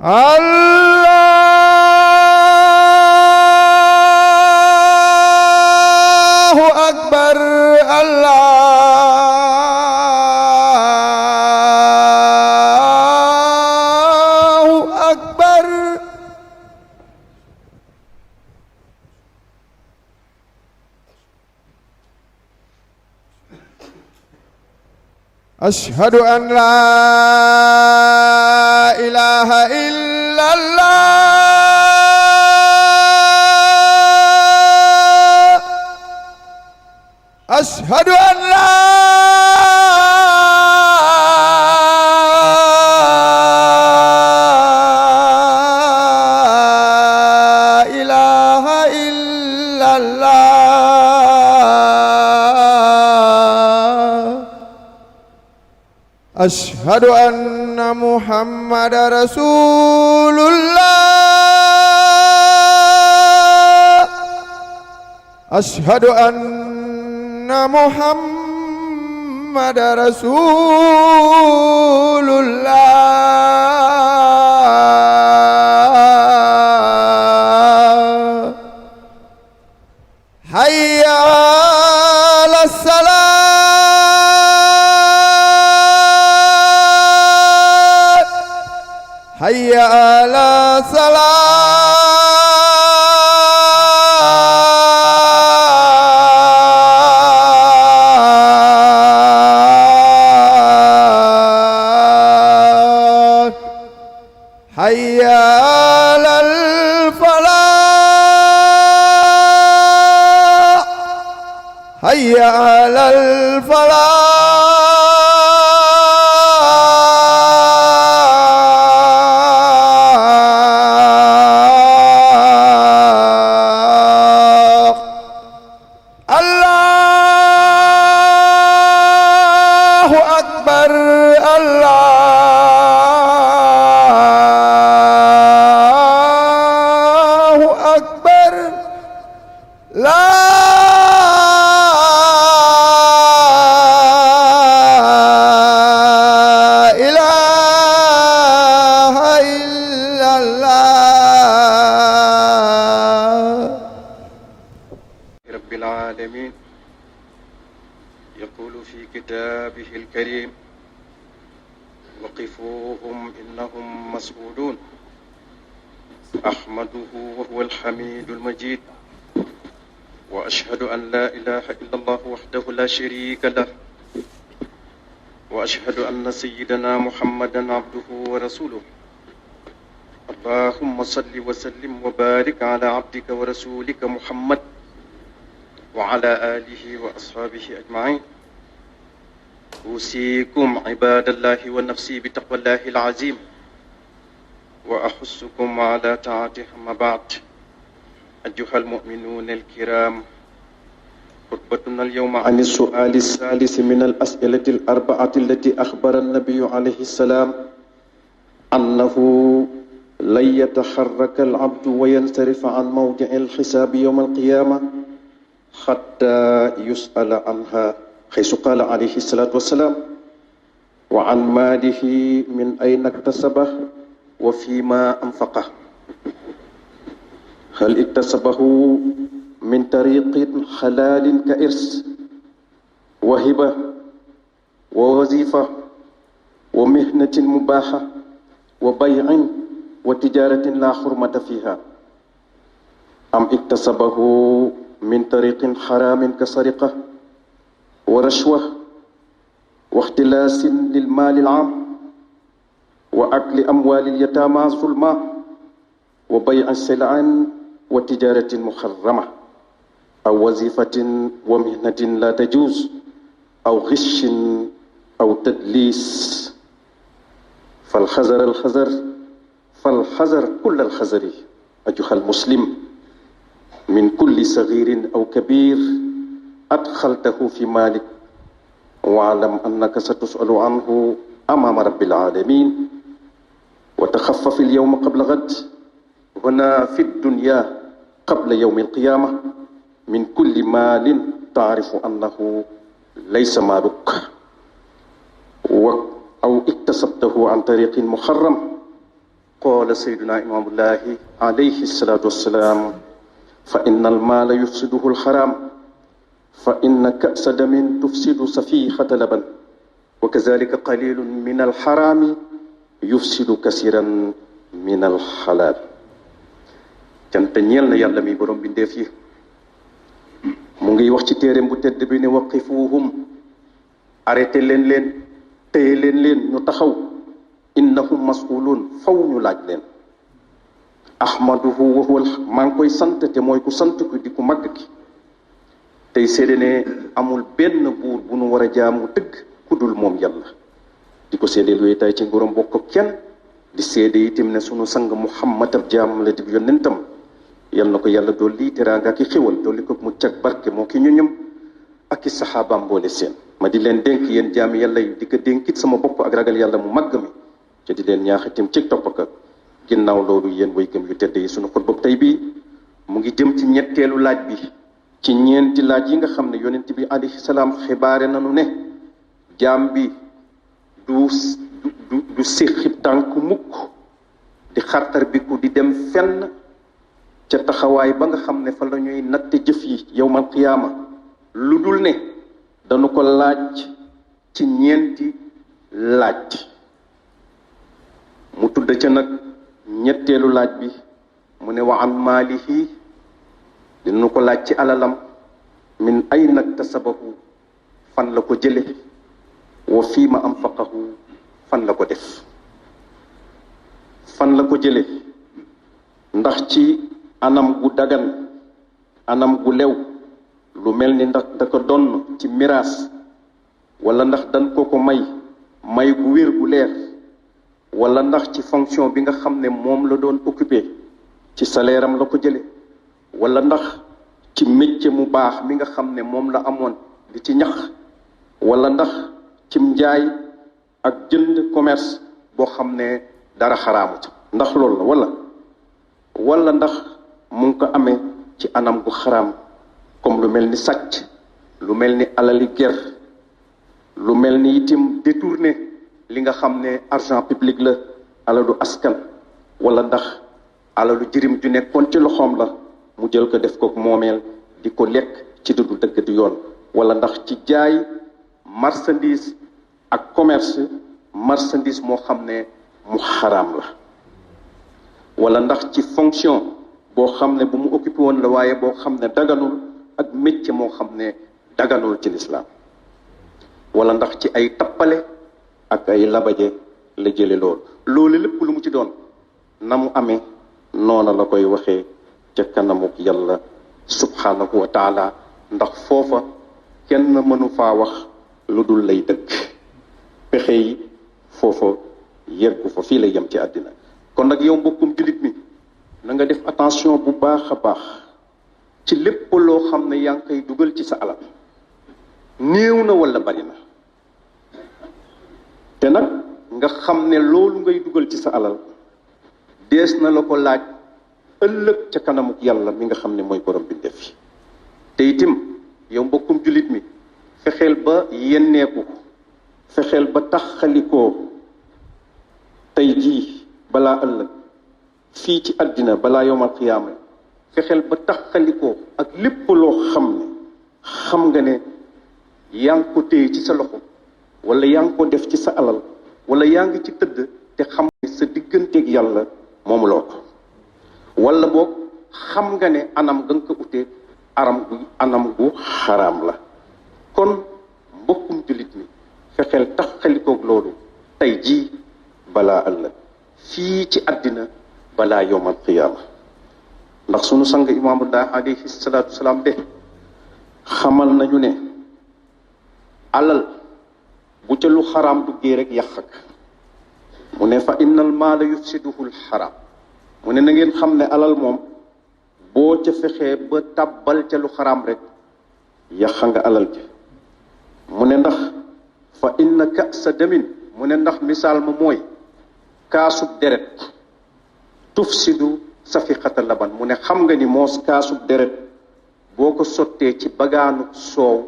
Allahu akbar, Allahu akbar. Ashhadu an la ilaha illallah. Ashhadu an la ilaha illallah. Ashhadu anna Muhammadar Rasulullah. Ashhadu anna Muhammadar Rasulullah. Hayya 'alas salat. Hayya 'ala salat. Hayya 'alal falah. Hayya 'alal falah. Allahu akbar, la ilaha illallah. Rabbil alamin yaqulu fi kitabihil karim وقفوهم إنهم مسؤولون أحمده وهو الحميد المجيد وأشهد أن لا إله إلا الله وحده لا شريك له وأشهد أن سيدنا محمدا عبده ورسوله اللهم صل وسلم وبارك على عبدك ورسولك محمد وعلى آله وأصحابه أجمعين أوصيكم عباد الله ونفسي بتقوى الله العظيم وأحثكم على طاعته. أما بعد أيها المؤمنون الكرام، خطبتنا اليوم عن السؤال الثالث من الأسئلة الأربعة التي أخبر النبي عليه السلام أنه لن يتحرك العبد وينصرف عن موضع الحساب يوم القيامة حتى يسأل عنها، حيث قال عليه الصلاة والسلام: وعن ماله من أين اكتسبه وفيما أنفقه، هل اكتسبه من طريق حلال كإرث وهبة ووظيفة ومهنة مباحة وبيع وتجارة لا حرمة فيها، أم اكتسبه من طريق حرام كسرقة ورشوة واختلاس للمال العام وأكل أموال اليتامى ظلما وبيع سلع وتجارة محرمة أو وظيفة ومهنة لا تجوز أو غش أو تدليس، فالحذر كل الحذر أيها المسلم من كل صغير أو كبير أدخلته في مالك، واعلم أنك ستسأل عنه أمام رب العالمين. وتخفف اليوم قبل غد، هنا في الدنيا قبل يوم القيامة، من كل مال تعرف أنه ليس مالك أو اكتسبته عن طريق محرم قال سيدنا إمام الله عليه الصلاة والسلام فإن المال يفسده الحرام فإن كأس دم تفسد سفيحة لبن وكذلك قليل من الحرام يفسد كثيرا من الحلال cant ñeel na yàlla mi borom bindeef yi mu ngi wax ci téereem bu tedd bi ne waqifuhum arrêté leen téye leen ñu taxaw innahum mas'ulun faw ñu laaj leen ahmaduhu wa huwa maa ngi koy sant te mooy ku sant ku di ku màgg ki tey seede ne amul benn buur bu nu war a jaamu dëgg ku dul moom yàlla di ko seedeel wéetaay ci nguuram bokk ak kenn di seede itam ne sunu sang muhammad ab jaam la di yonentam yal na ko yàlla dolli teraanga ki xéwal dolli ko mucc ak barke moo ki ñoñam ak i saxaabaam boole seen ma di leen dénk yéen jaami yàlla yi di ko dénkit sama bopp ak ragal yàlla mu màgg mi te di leen ñaax itam ci topp ak ginnaaw loolu yéen way gëm yu tedd yi sunu xutba tey bii mu ngi jëm ci ñetteelu laaj bi ci ñeenti laaj yi nga xam ne yonent bi alayhi salaam xibaare nanu ne jaam bi du séqib tànk mukk di xartar bi ku di dem fenn ca taxawaay ba nga xam ne fa la ñuy natte jëf yi yowmal qiyaama lu dul ne dañu ko laaj ci ñeenti laaj mu tudd ca nag ñetteelu laaj bi mu ne wa an maalihi dinañu ko laaj ci alalam min ayna iktasabahu fan la ko jële wa fiima anfaqahu fan la ko def fan la ko jële ndax ci anam gu dagan anam gu lew lu mel ni ndax da ko donn ci miraas wala ndax dan ko may gu wér gu leer wala ndax ci fonction bi nga xam ne moom la doon occupé ci salaire am la ko jële wala ndax ci métier mu baax mi nga xam ne moom la amoon di ci ñax wala ndax ci njaay ak jënd commerce boo xam ne dara xaraamu ci ndax loolu la wala ndax mu ngi ko amee ci anam gu xaraam comme lu mel ni sàcc lu mel ni alali ger lu mel ni itim détourné li nga xam ne argent public la alalu askan wala ndax alalu jirim ju nekkoon ci loxoom la mu jël ko def ko moomeel di ko lekk ci dudu dëgg di yoon wala ndax ci jaay marchandise ak commerce marchandise moo xam ne mu xaraam la wala ndax ci fonction boo xam ne bu mu occupé woon la waaye boo xam ne daganul ak métier moo xam ne daganul ci lislaam wala ndax ci ay tappale ak ay labaje la jële loolu lépp lu mu ci doon na mu amee noona la koy waxee ca kanamuk yàlla subhanahu wa taala ndax foofa kenn mënu faa wax lu dul lay dëgg pexe yi foofa yeggu fa fii lay yem ci àddina kon nag yow mbokkum jullit mi na nga def attention bu baax a baax ci lépp loo xam ne yaa ngi koy dugal ci sa alal néew na wala bari na te nag nga xam ne loolu ngay dugal ci sa alal dees na la ko laaj ëllëg ca kanamuk yàlla mi nga xam ne mooy borom bi def yi te itim yow mbokkum jullit mi fexeel ba yenneeku fexeel ba taxalikoo tey jii balaa ëllëg fii ci àddina balaa yowmal qiyaama fexeel ba taxalikoo ak lépp loo xam ne xam nga ne yaa ngi ko téye ci sa loxo wala yaa ngi ko def ci sa alal wala yaa ngi ci tëdd te xam ne sa digganteeg yàlla moomu loo ko wala boog xam nga ne anam ga nga ko utee anam gu xaraam la kon mbokkum jullit mi fexeel taxalikoog loolu tey jii balaa ëllëg fii ci àddina balaa yowmal qiyaama ndax sunu sang imaamullah alayhi salaatu wasalaam de xamal nañu ne alal bu ca lu xaraam duggee rek yàq ak mu ne fa innal maala yufsiduhu l xaraam mu ne na ngeen xam ne alal moom boo ca fexee ba tàbbal ca lu xaraam rek yàq nga alal ji mu ne ndax fa inna ka'sa damin mu ne ndax misaal ma mooy kaasub deret tufsidu safiqata laban mu ne xam nga ni moos kaasub deret boo ko sottee ci bagaanu soow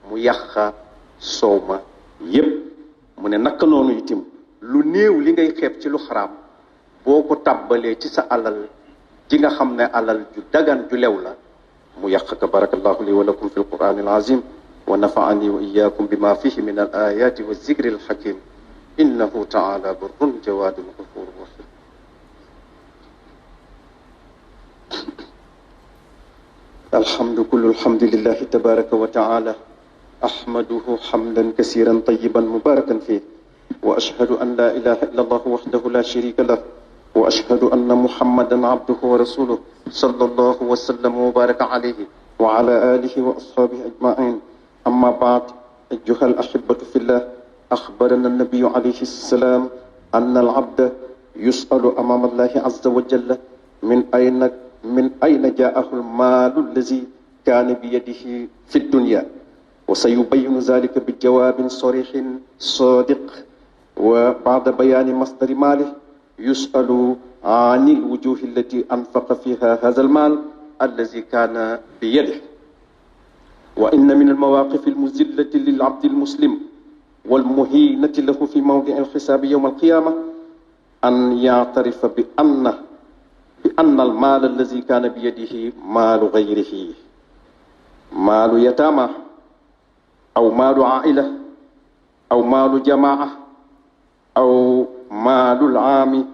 mu yàqa soow ma yépp mu ne naka noonu itim lu néew li ngay xeeb ci lu xaraam boo ko tàbbalee ci sa alal ji nga xam ne alal ju dagan ju lew la mu yàq ka. barakallahu li wa lakum fi alquran alazim wa nafaani wa iyakum bima fihi min al ayati wa zikri alhakim innahu taala barrun jawadun ghafurun rahim. الحمد كل الحمد لله تبارك وتعالى أحمده حمدا كثيرا طيبا مباركا فيه وأشهد أن لا إله إلا الله وحده لا شريك له وأشهد أن محمدا عبده ورسوله صلى الله وسلم وبارك عليه وعلى آله وأصحابه أجمعين. أما بعد أيها الأحبة في الله أخبرنا النبي عليه السلام أن العبد يسأل أمام الله عز وجل من أين جاءه المال الذي كان بيده في الدنيا وسيبين ذلك بجواب صريح صادق. وبعد بيان مصدر ماله يسأل عن الوجوه التي أنفق فيها هذا المال الذي كان بيده. وإن من المواقف المذلة للعبد المسلم والمهينة له في موضع الحساب يوم القيامة أن يعترف بأن المال الذي كان بيده مال غيره، مال يتامى أو مال عائلة أو مال جماعة أو مال العام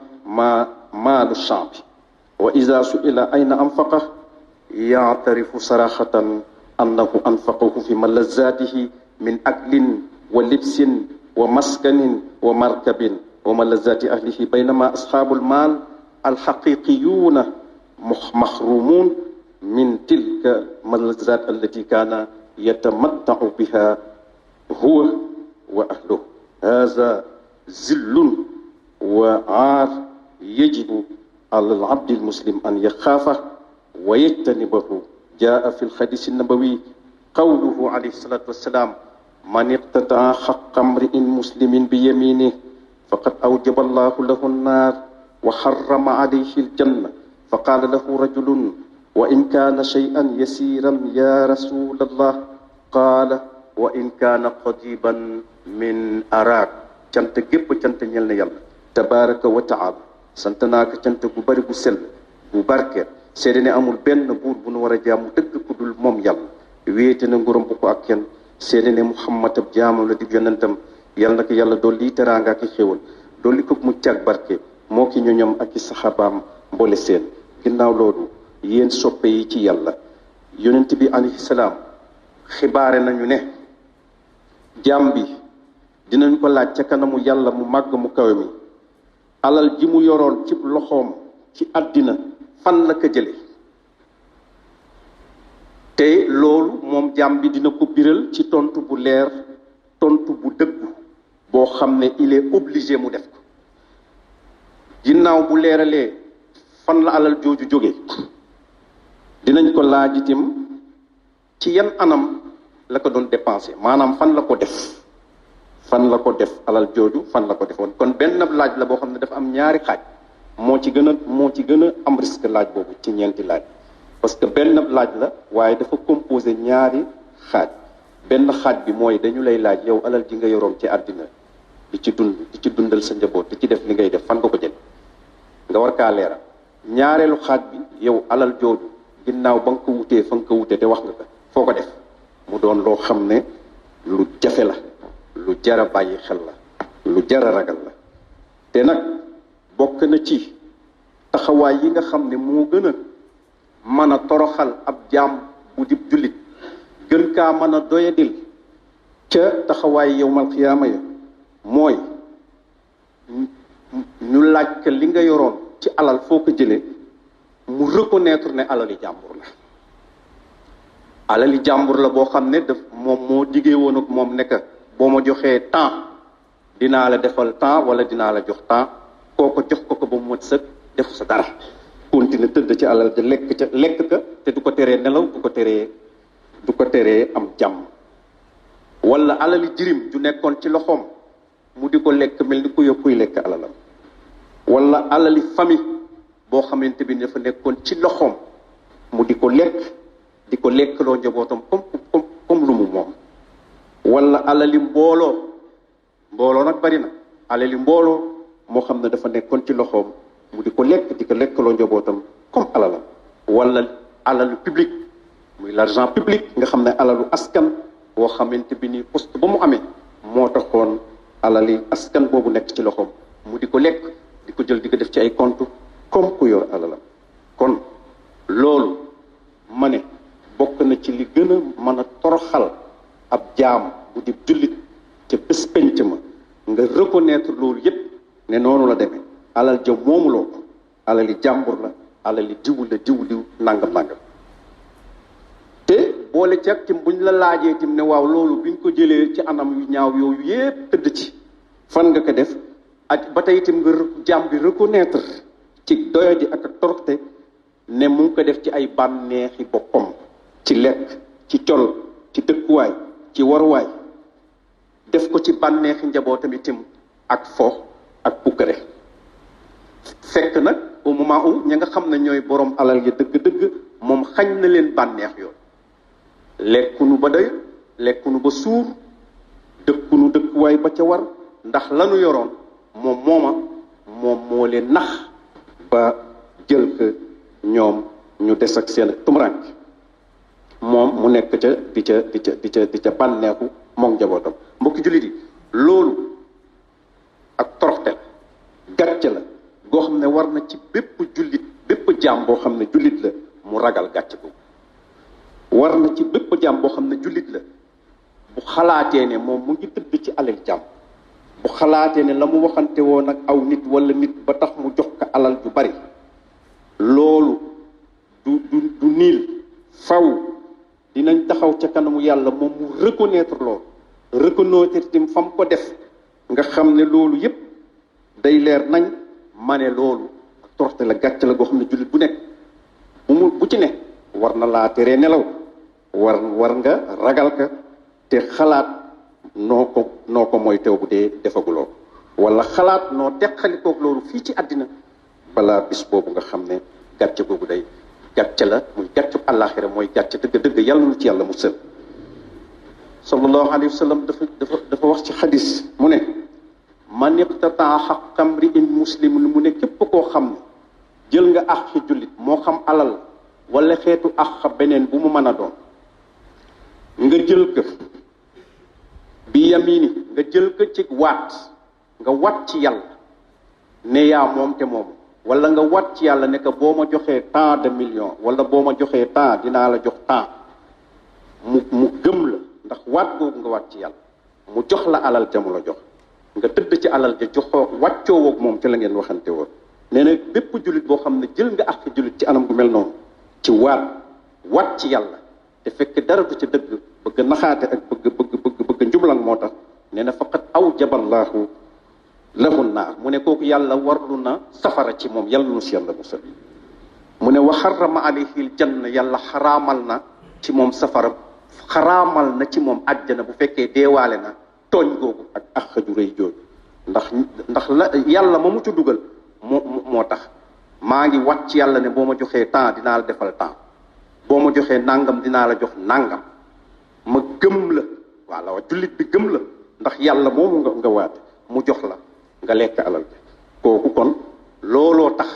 مال الشعب. وإذا سئل أين أنفقه يعترف صراحة أنه أنفقه في ملذاته من أكل ولبس ومسكن ومركب وملذات أهله، بينما أصحاب المال الحقيقيون محرومون من تلك الملذات التي كان يتمتع بها هو وأهله. هذا ذل وعار يجب على العبد المسلم أن يخافه ويجتنبه. جاء في الحديث النبوي قوله عليه الصلاة والسلام: من اقتطع حق امرئ مسلم بيمينه فقد أوجب الله له النار وحرم عليه الجنة. فقال له رجل: وإن كان شيئا يسيرا يا رسول الله؟ قال: وإن كان قضيبا من أراك. cant gépp cant ñel na yàlla tabaraka wa taala. sant naa ko cant gu bari gu sell bu barkeel. seede ne amul benn buur bu nu war a jaamu dëgg ku dul moom yàlla, wéete na nguuram bu ko ak kenn. seede ne Muhammad ab jaamam la di yonentam. yàlla na ko yàlla dolli teraanga ak xéewal, dolli ko mucc ak barke moo ki ñoñom ak i saxaabaam mboole seen. ginnaaw loolu yéen soppe yi ci yàlla, yonent bi alayhi salaam xibaare nañu ne jaam bi dinañ ko laaj ca kanamu yàlla mu màgg mu kawe mi alal ji mu yoroon ci loxoom ci àddina fan la ko jële. te loolu moom jaam bi dina ko biral ci tontu bu leer, tontu bu dëggu boo xam ne il est obligé mu def ko. ginnaaw bu leeralee fan la alal jooju jóge, dinañ ko laaj itam ci yan anam la ko doon dépensé, maanaam fan la ko def, alal jooju fan la ko defoon. kon benn laaj la boo xam ne dafa am ñaari xaaj. moo ci gën a am risque laaj boobu ci ñeenti laaj, parce que benn laaj la waaye dafa composé ñaari xaaj. benn xaaj bi mooy dañu lay laaj yow alal ji nga yoroon ci àddina di ci dundal sa njaboot, di ci def li ngay def, fan nga ko jël, nga war kaa leeral. ñaareelu xaaj bi yow alal jooju ginnaaw ba nga ko wutee fa nga ko wutee te wax nga ko foo ko def, mu doon loo xam ne lu jafe la, lu jara bàyyi xel la, lu jara ragal la. te nag bokk na ci taxawaay yi nga xam ne moo gën a mën a toroxal ab jaam bu di jullit, gën kaa mën a doyadil ca taxawaay yowmal xiyaama ya, mooy ñu laaj ka li nga yoroon ci alal foo ko jëlee, mu reconnaître ne alali jàmbur la. alali jàmbur la boo xam ne daf moom moo diggee woon ak moom nekk boo ma joxee temps dinaa la defal temps wala dinaa la jox temps, kooko jox ko ba mu mat sëkk defu sa dara, continuer tëdd ci alal de lekk ka te du ko teree nelaw, du ko teree am jàmm. wala alali jirim ju nekkoon ci loxoom mu di ko lekk mel ni ku yëppuy lekk alalam. wala alali famille boo xamante bi dafa nekkoon ci loxoom mu di ko lekkloo njabootam comme lu mu moom. wala alali mbooloo nag bari na, alali mbooloo moo xam ne dafa nekkoon ci loxoom mu di ko lekkaloo njabootam comme alalam. wala alalu public muy l'argent public nga xam ne alalu askan boo xamante bi ni poste ba mu amee moo taxoon alali askan boobu nekk ci loxoom mu di ko lekk di ko jël di ko def ci ay compte comme ku yor alalam. kon loolu ma ne bokk na ci li gën a mën a toroxal ab jaam bu di jullit ca bés penc ma nga reconnaître loolu yépp ne noonu la demee alal ja moomuloo ko alali jàmbur la alali diw nangam te boole ci ak tim buñ la laajee tim ne waaw loolu biñ ko jëlee ci anam yu ñaaw yooyu yépp tëdd ci fan nga ko def ak ba tey itam nga jaam bi reconnaître ci doyadi ak toroxte ne mu ngi ko def ci ay bànneexi boppam ci lekk ci col ci dëkkuwaay ci waruwaay def ko ci bànneexi njabootam itam ak fo ak pukkare fekk nag au moment où ña nga xam ne ñooy borom alal yi dëgg-dëgg moom xañ na leen bànneex yoon lekkunu ba doy lekkunu ba suur dëkkunu dëkkuwaay ba ca war ndax lanu yoroon moom moo leen nax ba jël ko ñoom ñu des ak seen tumurank moom mu nekk ca di ca bànneexu moom njabootam. mbokki jullit yi loolu ak toroxte la gàcce la goo xam ne war na ci bépp jullit bépp jaam boo xam ne jullit la mu ragal gàcce boobu war na ci bépp jaam boo xam ne jullit la bu xalaatee ne moom mu ngi tëdd ci alal jaam bu xalaatee ne la mu waxante woon ak aw nit wala nit ba tax mu jox ko alal ju bari loolu du niil faw dinañ taxaw ca kanamu yàlla moom mu reconnaître loolu reconnaître tim fam ko def nga xam ne loolu yépp day leer nañ ma ne loolu torte la gàcc la goo xam ne jullit bu nekk bu ci ne war na laa teree nelaw war nga ragal ka te xalaat noo ko mooy teew bu dee defaguloo wala xalaat noo teqalikoog loolu fii ci àddina balaa bis boobu nga xam ne gàcce boobu day gàcce la muy gàccu àllaaxira mooy gàcce dëgg-dëgg yàlla nu ci yàlla mu sël sallallahu alayhi wa sallam dafa wax ci xadis mu ne man iqtataa xaqa mri'in muslimin mu ne képp koo xam ne jël nga àqi jullit moo xam alal wala xeetu àq beneen bu mu mën a doon nga jël ko bi yamini nga jël ko ci waat nga wat ci yàlla ne yaa moom te moom wala nga wat ci yàlla ne que boo ma joxee tant de millions wala boo ma joxee tant dinaa la jox tant mu gëm la ndax waat googu nga wat ci yàlla mu jox la alal ja mu la jox nga tëdd ci alal ja joxoo wàccoo woog moom ci la ngeen waxante woon nee na bépp jullit boo xam ne jël nga ak jullit ci anam gu mel noonu ci waat ci yàlla te fekk dara du ci dëgg bëgg naxaate ak bëgg njublang moo tax nee na faqat aw jaballaahu lahu naar mu ne kooku yàlla warlu na safara ci moom yàlla nu si yàlla musal mu ne wa xarama alayhi l janna yàlla xaraamal na ci moom safara xaraamal na ci moom àjjana bu fekkee deewaale na tooñ googu ak axaju rëy jooju ndax la yàlla ma mu ci dugal moo tax maa ngi wat ci yàlla ne boo ma joxee temps dinaa la defal temps boo ma joxee nangam dinaa la jox nangam ma gëm la wala wa jullit bi gëm la ndax yàlla moomu nga waate mu jox la nga lekk alal bi kooku kon looloo tax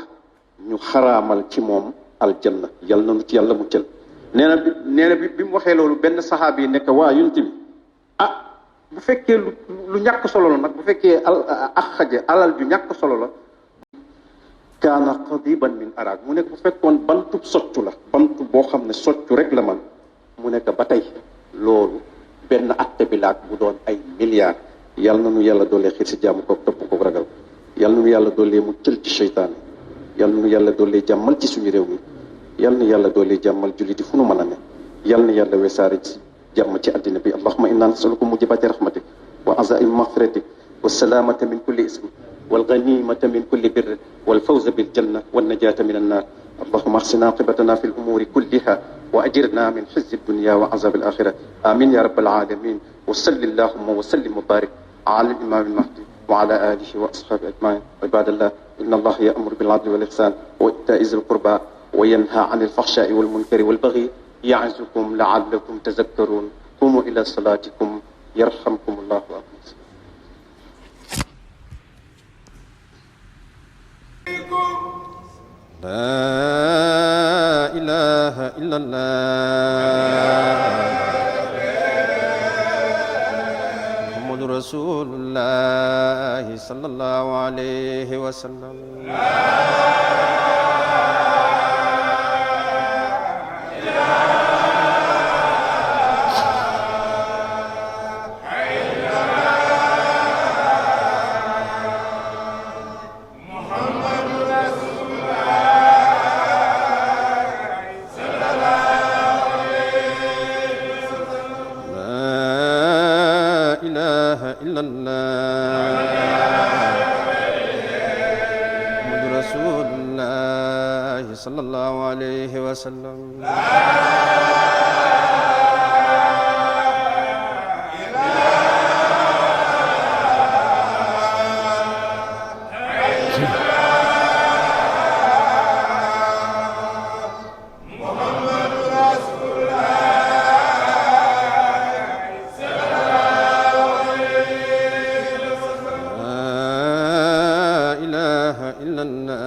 ñu xaraamal ci moom aljanna yàlla na nu ci yàlla mu cël nee na bi mu waxee loolu benn saxaabi yi nekk waa yonent bi bu fekkee lu ñàkk solo la nag bu fekkee alal ju ñàkk solo la kaana qadiban min araak mu nekk bu fekkoon bantub soccu la bantu boo xam ne soccu rek la man mu nekk ba tey loolu benn atte bi laak bu doon ay milliards yàlla na nu yàlla doolee xiir si jàmm ko topp ko ragal yàlla na nu yàlla doolee mu cël ci seytaane yàlla na nu yàlla doolee jàmmal ci suñu réew mi yàlla na yàlla doolee jàmmal julli di fu nu mën a ne yàlla na yàlla wesaare ci jàmm ci àddina bi allahumma inna nasaluka mujibati rahmatik wa azaim maghfiratik wa salamata min kulli ism والغنيمة من كل بر والفوز بالجنة والنجاة من النار اللهم احسن عاقبتنا في الأمور كلها وأجرنا من خزي الدنيا وعذاب الآخرة آمين يا رب العالمين وصل اللهم وسلم وبارك على الإمام المهدي وعلى آله وأصحابه أجمعين عباد الله إن الله يأمر بالعدل والإحسان وإيتاء ذي القربى وينهى عن الفحشاء والمنكر والبغي يعظكم لعلكم تذكرون قوموا إلى صلاتكم يرحمكم الله وأقيموا لا إله إلا الله محمد رسول الله صلى الله عليه وسلم إلا الله محمد رسول الله صلى الله عليه وسلم إلا الله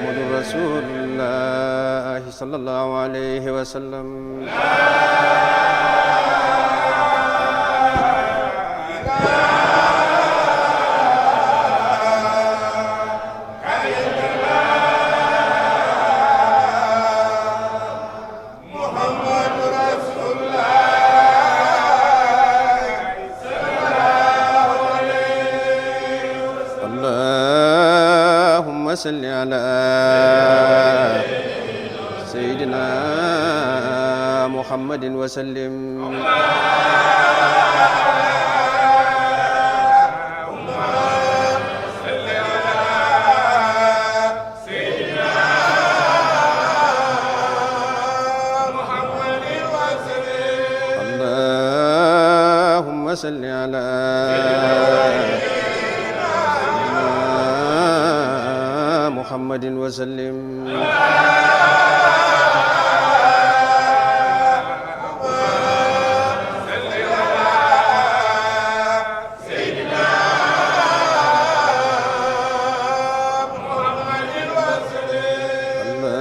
محمد رسول الله صلى الله عليه وسلم صل على سيدنا محمد وسلم اللهم صل على محمد وسلم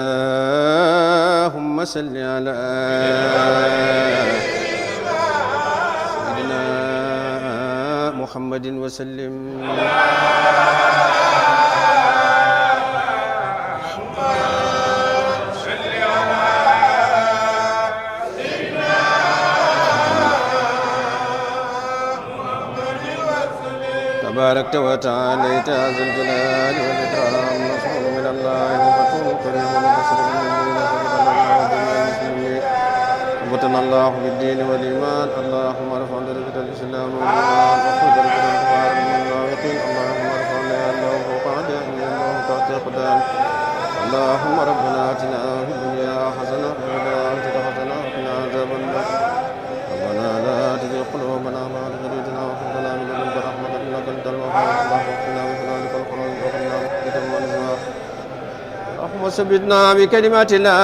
اللهم صل على سيدنا محمد وسلم تباركت وتعاليت ذا الجلال والإكرام نصر من الله وفتح كريم ونصر من المسلمين وبتنا الله بالدين والإيمان اللهم ارفع درجة الإسلام والإيمان وخذ درجة الكفار من المنافقين اللهم ارفعنا يا الله فوق أعدائنا يا الله تحت أقدام اللهم ربنا آتنا في الدنيا حسنة وفي الآخرة حسنة وقنا عذاب النار ربنا لا تزغ قلوبنا بعد إذ هديتنا وهب لنا من لدنك رحمة إنك أنت الوهاب اللهم اغفرنا بفضلك القرآن وارحمنا بحقك المنزل اللهم ثبتنا بكلمات الله